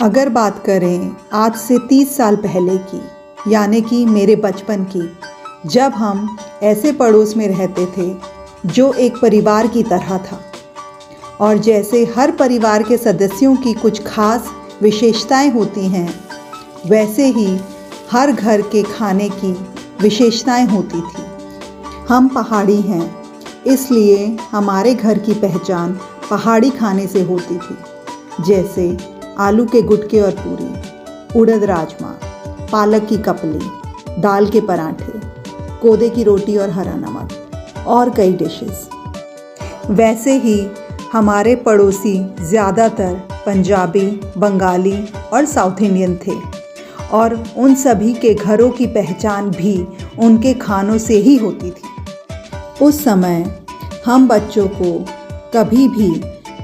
अगर बात करें आज से 30 साल पहले की, यानी कि मेरे बचपन की, जब हम ऐसे पड़ोस में रहते थे जो एक परिवार की तरह था और जैसे हर परिवार के सदस्यों की कुछ खास विशेषताएं होती हैं, वैसे ही हर घर के खाने की विशेषताएं होती थी। हम पहाड़ी हैं, इसलिए हमारे घर की पहचान पहाड़ी खाने से होती थी, जैसे आलू के गुटके और पूरी, उड़द राजमा, पालक की कपली, दाल के पराठे, कोदे की रोटी और हरा नमक और कई डिशेस। वैसे ही हमारे पड़ोसी ज़्यादातर पंजाबी, बंगाली और साउथ इंडियन थे और उन सभी के घरों की पहचान भी उनके खानों से ही होती थी। उस समय हम बच्चों को कभी भी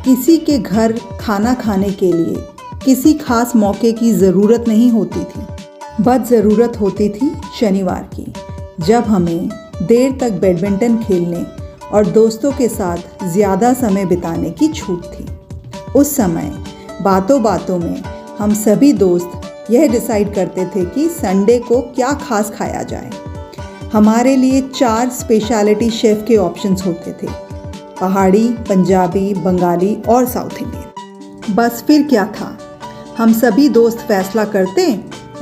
किसी के घर खाना खाने के लिए किसी खास मौके की ज़रूरत नहीं होती थी। बस ज़रूरत होती थी शनिवार की, जब हमें देर तक बैडमिंटन खेलने और दोस्तों के साथ ज़्यादा समय बिताने की छूट थी। उस समय बातों बातों में हम सभी दोस्त यह डिसाइड करते थे कि संडे को क्या खास खाया जाए। हमारे लिए 4 स्पेशलिटी शेफ़ के ऑप्शंस होते थे: पहाड़ी, पंजाबी, बंगाली और साउथ इंडियन। बस फिर क्या था, हम सभी दोस्त फैसला करते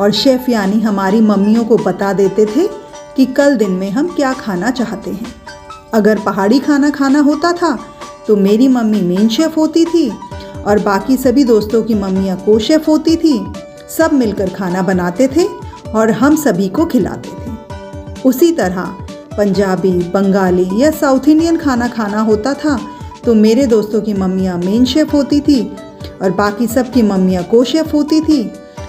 और शेफ़ यानी हमारी मम्मियों को बता देते थे कि कल दिन में हम क्या खाना चाहते हैं। अगर पहाड़ी खाना खाना होता था तो मेरी मम्मी मेन शेफ़ होती थी और बाकी सभी दोस्तों की मम्मियाँ को शेफ़ होती थी। सब मिलकर खाना बनाते थे और हम सभी को खिलाते थे। उसी तरह पंजाबी, बंगाली या साउथ इंडियन खाना खाना होता था तो मेरे दोस्तों की मम्मियाँ मेन शेफ़ होती थी और बाकी सब की मम्मियाँ को शेफ़ होती थी।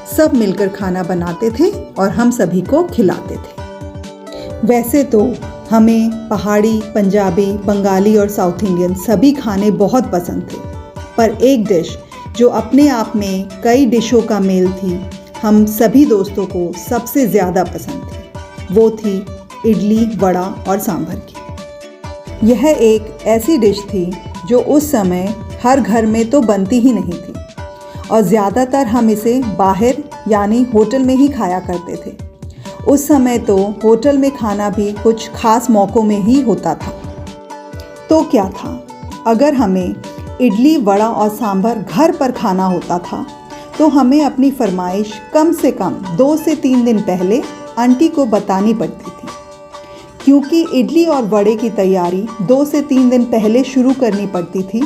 सब मिलकर खाना बनाते थे और हम सभी को खिलाते थे। वैसे तो हमें पहाड़ी, पंजाबी, बंगाली और साउथ इंडियन सभी खाने बहुत पसंद थे, पर एक डिश जो अपने आप में कई डिशों का मेल थी, हम सभी दोस्तों को सबसे ज़्यादा पसंद थी। वो थी इडली, वड़ा और सांभर की। यह एक ऐसी डिश थी जो उस समय हर घर में तो बनती ही नहीं थी और ज़्यादातर हम इसे बाहर यानी होटल में ही खाया करते थे। उस समय तो होटल में खाना भी कुछ खास मौक़ों में ही होता था। तो क्या था, अगर हमें इडली, वड़ा और सांभर घर पर खाना होता था तो हमें अपनी फरमाइश कम से कम 2 से 3 दिन पहले आंटी को बतानी पड़ती थी, क्योंकि इडली और वड़े की तैयारी 2 से 3 दिन पहले शुरू करनी पड़ती थी।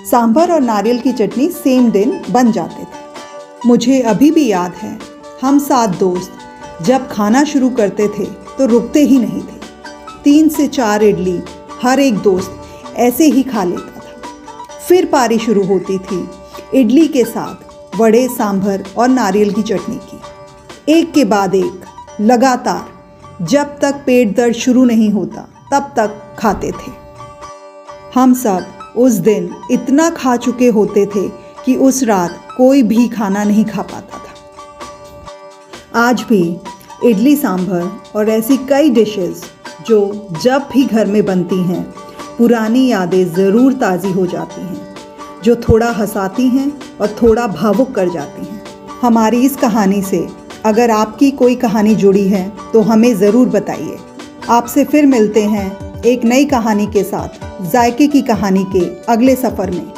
सांभर और नारियल की चटनी सेम दिन बन जाते थे। मुझे अभी भी याद है, हम 7 दोस्त जब खाना शुरू करते थे तो रुकते ही नहीं थे। 3 से 4 इडली हर एक दोस्त ऐसे ही खा लेता था। फिर पारी शुरू होती थी इडली के साथ वड़े, सांभर और नारियल की चटनी की। एक के बाद एक लगातार जब तक पेट दर्द शुरू नहीं होता तब तक खाते थे। हम सब उस दिन इतना खा चुके होते थे कि उस रात कोई भी खाना नहीं खा पाता था। आज भी इडली, सांभर और ऐसी कई डिशेस जो जब भी घर में बनती हैं, पुरानी यादें ज़रूर ताज़ी हो जाती हैं, जो थोड़ा हंसाती हैं और थोड़ा भावुक कर जाती हैं। हमारी इस कहानी से अगर आपकी कोई कहानी जुड़ी है तो हमें ज़रूर बताइए। आपसे फिर मिलते हैं एक नई कहानी के साथ, जायके की कहानी के अगले सफ़र में।